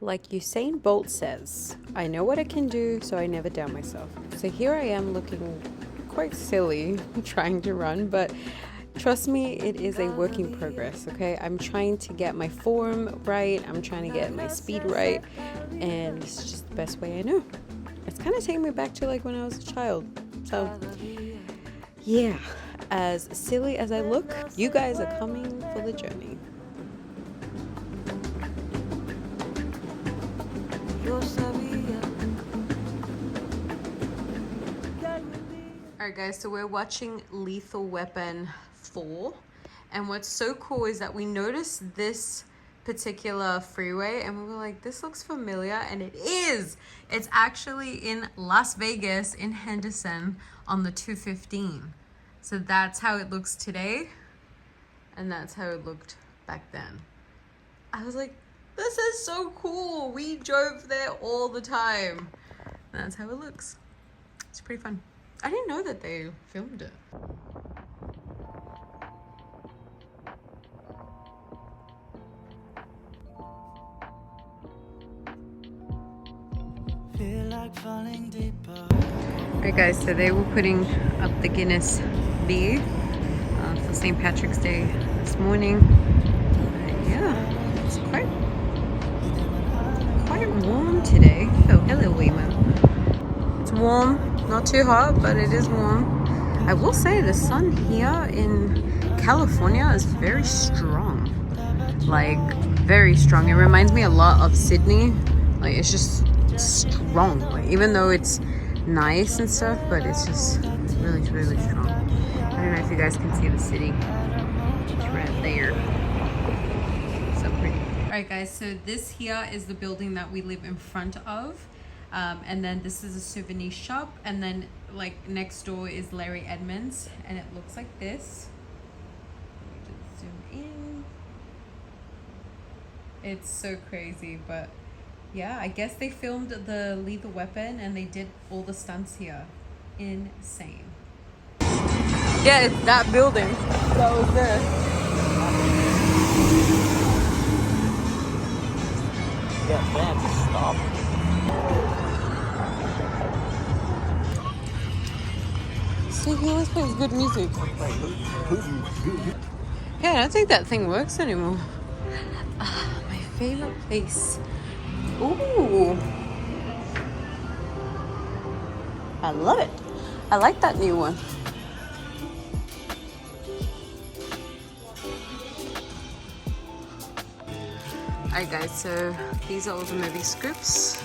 Like Usain Bolt says, I know what I can do, so I never doubt myself. So here I am looking quite silly trying to run, but trust me, it is a work in progress, okay? I'm trying to get my form right, I'm trying to get my speed right, and it's just the best way I know. It's kind of taking me back to like when I was a child. So, yeah, as silly as I look, you guys are coming for the journey. Alright guys, so we're watching Lethal Weapon 4, and what's so cool is that we noticed this particular freeway and we were like, this looks familiar, and it is! It's actually in Las Vegas in Henderson on the 215. So that's how it looks today, and that's how it looked back then. I was like, this is so cool! We drove there all the time. And that's how it looks. It's pretty fun. I didn't know that they filmed it. Feel like falling deeper. Alright guys, so they were putting up the Guinness beer for St. Patrick's Day this morning. Yeah, it's quite warm today. Oh, hello Waymo. It's warm, not too hot, but it is warm. I will say the sun here in California is very strong. Like, very strong. It reminds me a lot of Sydney. Like, it's just strong. Like, even though it's nice and stuff, but it's just really, really strong. I don't know if you guys can see the city. It's right there. So pretty. Alright guys, so this here is the building that we live in front of. And then this is a souvenir shop, and then like next door is Larry Edmonds, and it looks like this. Let me just zoom in. It's so crazy, but yeah, I guess they filmed the Lethal Weapon and they did all the stunts here. Insane. Yeah, it's that building that was there. Yeah, man, stop. See, he always plays good music. Yeah, I don't think that thing works anymore. My favorite place. Ooh. I love it. I like that new one. Alright guys, so these are all the movie scripts.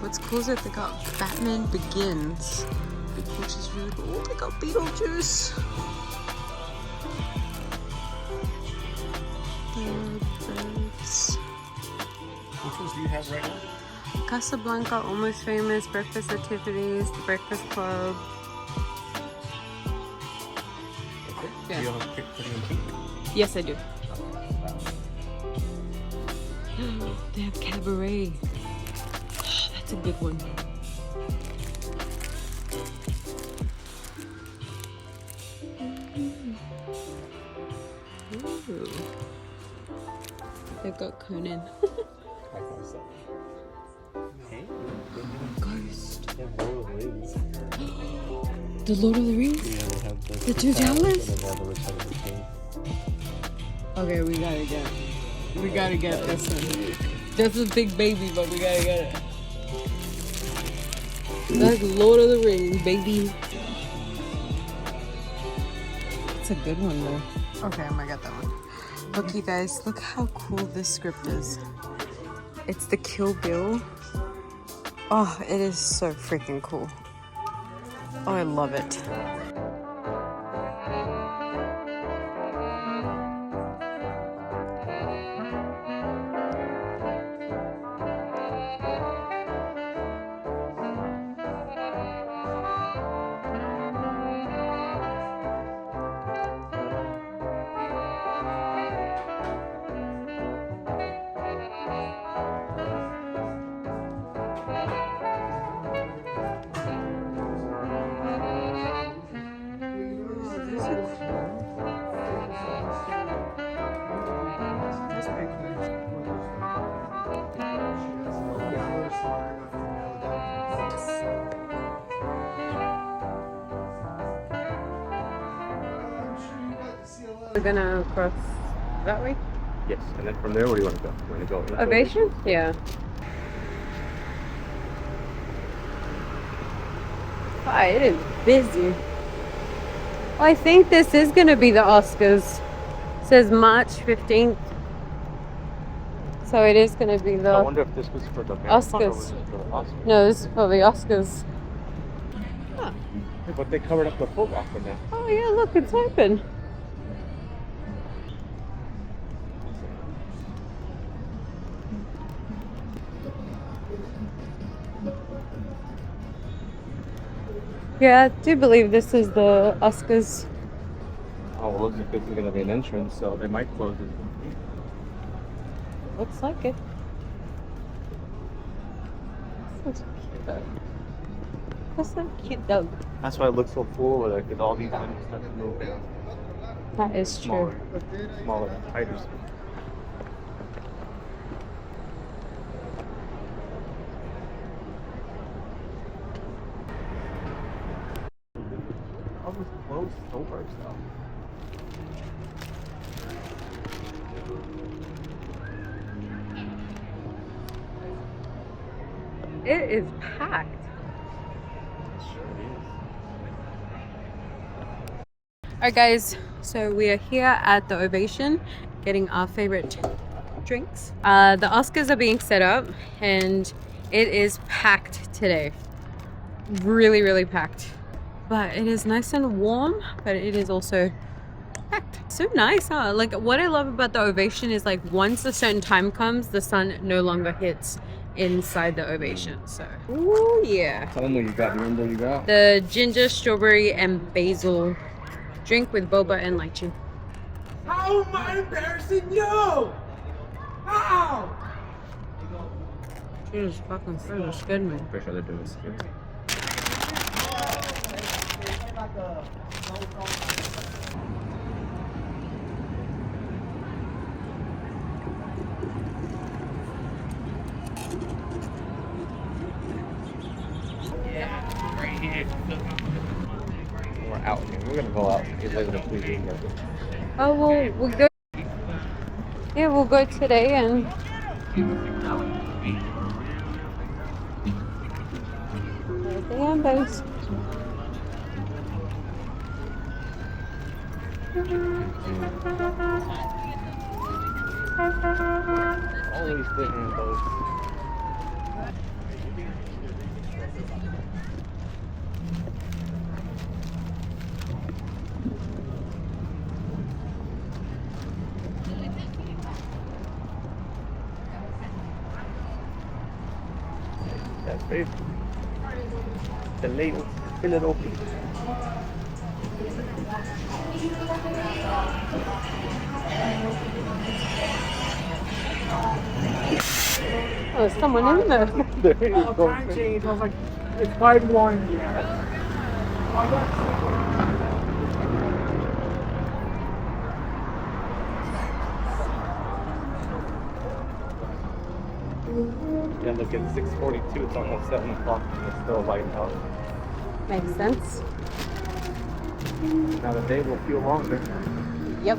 What's cool is that they got Batman Begins, which is really cool. Oh, they got Beetlejuice. Birds. Which ones do you have right now? Casablanca, Almost Famous, Breakfast at Tiffany's, The Breakfast Club. Okay. Yeah. Do you have a pick pretty in pink? Yes, I do. They have Cabaret. Oh, that's a good one. Ooh. They've got Conan. I thought so. Hey, Ghost. they have Lord of the Rings. The Lord of the Rings? Yeah, they have The Two Towers? And then they have the Return of the King. Okay, we gotta get it. We gotta get this one. This is big baby, but we gotta get it. Like Lord of the Rings, baby. It's a good one though. Okay, I might get that one. Look, you guys, look how cool this script is. It's the Kill Bill. Oh, it is so freaking cool. Oh, I love it. We're gonna cross that way. Yes, and then from there, where do you want to go? You want to go left Ovation? Yeah. Oh, it is busy. I think this is gonna be the Oscars. It says March 15th. So it is gonna be I the wonder if this was for the marathon or was Oscars. it for the Oscars? No, this is for the Oscars. Huh. But they covered up the Foot Locker now. Oh yeah, look, it's open. Yeah, I do believe this is the Oscars. Oh, well, looks like this is going to be an entrance, so they might close it. Looks like it. That's so cute though. That's so cute though. That's why it looks so full with it, because all these windows start to move down. That is true. Smaller, tighter. All those closed stores, though. It is packed. Alright guys, so we are here at the Ovation getting our favorite drinks. The Oscars are being set up and it is packed today. Really, really packed. But it is nice and warm, but it is also packed. So nice, huh? Like what I love about the Ovation is like once a certain time comes, the sun no longer hits inside the Ovation. So, ooh yeah. Tell them what you got. Remember what you got? The ginger, strawberry, and basil drink with boba and lychee. How am I embarrassing you? How? Jesus fucking Christ, scared me. Pretty sure they're doing this. We're out here. We're gonna go out. Get later to please you. Oh well, we'll go. Yeah, we'll go today and. There's the ambos. Always the handles. That's great. The ladle, fill it open. Oh, there's someone in there. There you Oh, go. time change. I was like, it's 5-1. Yeah. Yeah, look, it's 6:42. It's almost 7 o'clock and it's still light out. Makes sense. Now the day will feel longer. Yep.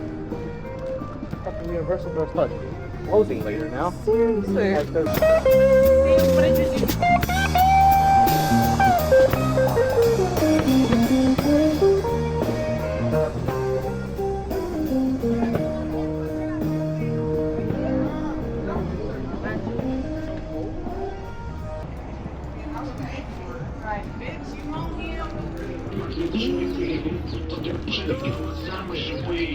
Fucking Universal doors look closing later now. Seriously. Like the-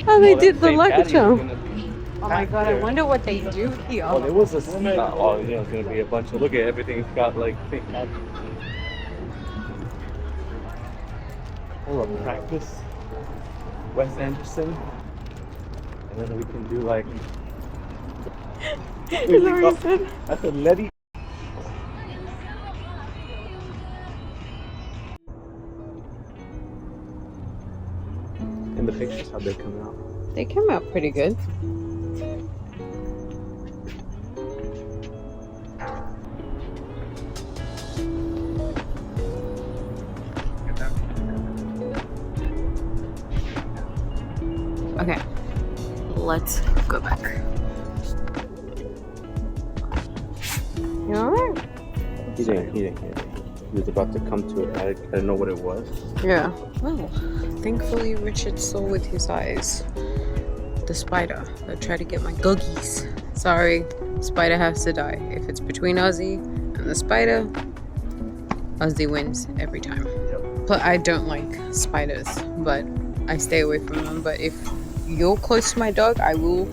Oh, they Oh, did that the same lucky patio's charm. gonna be Oh my god, I packed wonder what they do here. Oh, there was a oh, yeah, it's gonna be a bunch of. Look at everything's got like fake patches. Or a practice. Wes Anderson. And then we can do like. Is that what you said? That's a Letty. In the pictures, how'd they come out? They came out pretty good. Okay, let's go back. You alright? He didn't hear it. He was about to come to it. I didn't know what it was. Yeah. Well, thankfully Richard saw with his eyes the spider that tried to get my guggies. Sorry, spider has to die. If it's between Ozzy and the spider, Ozzy wins every time. Yep. But I don't like spiders, but I stay away from them. But if you're close to my dog, I will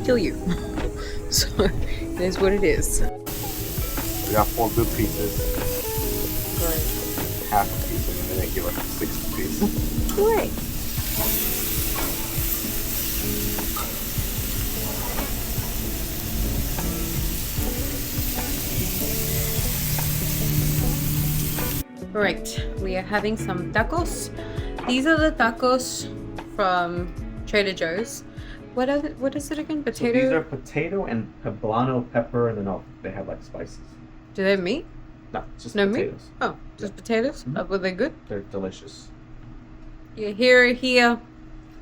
kill you. So it is what it is. We got 4 good pieces. Right. Half a piece, and then they give us 6 pieces. Great. Right, we are having some tacos. These are the tacos from Trader Joe's. What is it again? Potato? So these are potato and poblano pepper, and then they have like spices. Do they have meat? No, it's just No potatoes. meat? Oh, just potatoes? Mhm. Were they good? They're delicious. You hear it here.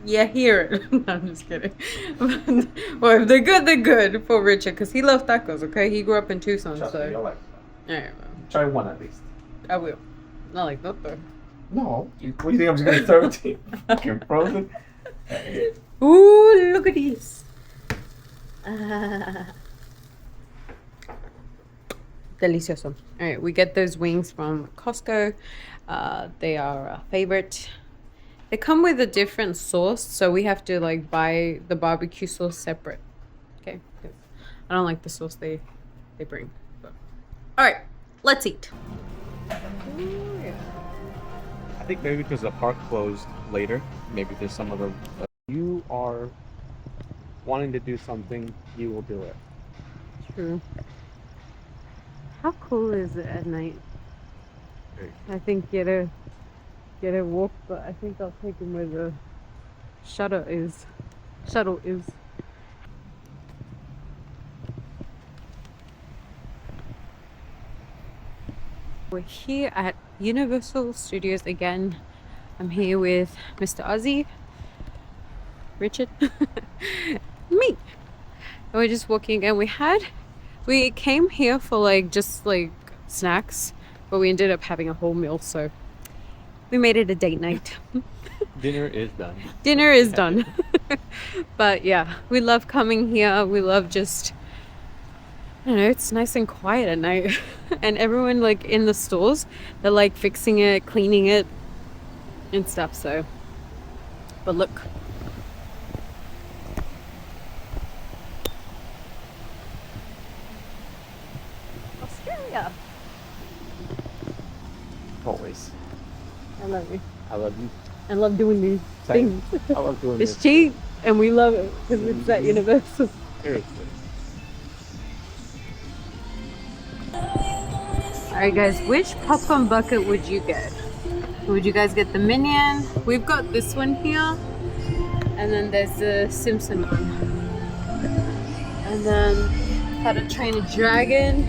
Yeah, hear it. No, I'm just kidding. Well, if they're good, they're good for Richard, because he loves tacos, okay? He grew up in Tucson, Trust so... me, you'll like them. Alright, well, Try one at least. I will. Not like that, though. No. What do you think I'm just gonna throw it to you? Fucking frozen. Ooh, look at these. Delicioso. Alright, we get those wings from Costco. They are a favorite. They come with a different sauce, so we have to like buy the barbecue sauce separate. Okay, 'cause I don't like the sauce they bring. Alright, let's eat. Ooh, yeah. I think maybe because the park closed later, maybe there's some other. You are wanting to do something, you will do it. True. How cool is it at night? I think get a walk, but I think I'll take him where the shuttle is. We're here at Universal Studios again. I'm here with Mr. Ozzy, Richard, me. And we're just walking, and we came here for like just like snacks, but we ended up having a whole meal, so we made it a date night. Dinner is done. Dinner is done. But yeah, we love coming here. We love just, I don't know, it's nice and quiet at night. And everyone like in the stores, they're like fixing it, cleaning it and stuff, so. But look. Australia. Always. I love you. I love you. I love doing these Same. things. I love doing It's this. cheap and we love it because it's at Universal. Seriously. Alright guys, which popcorn bucket would you get? Would you guys get the Minion? We've got this one here. And then there's the Simpson one. And then How to Train a Dragon.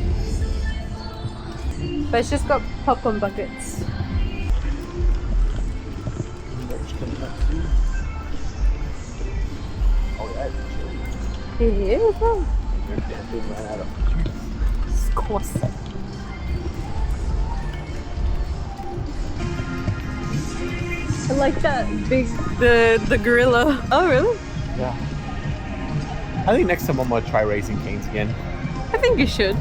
But it's just got popcorn buckets. It is, huh? Of course. I like that big, the gorilla. Oh, really? Yeah. I think next time I'm gonna try Raising Cane's again. I think you should.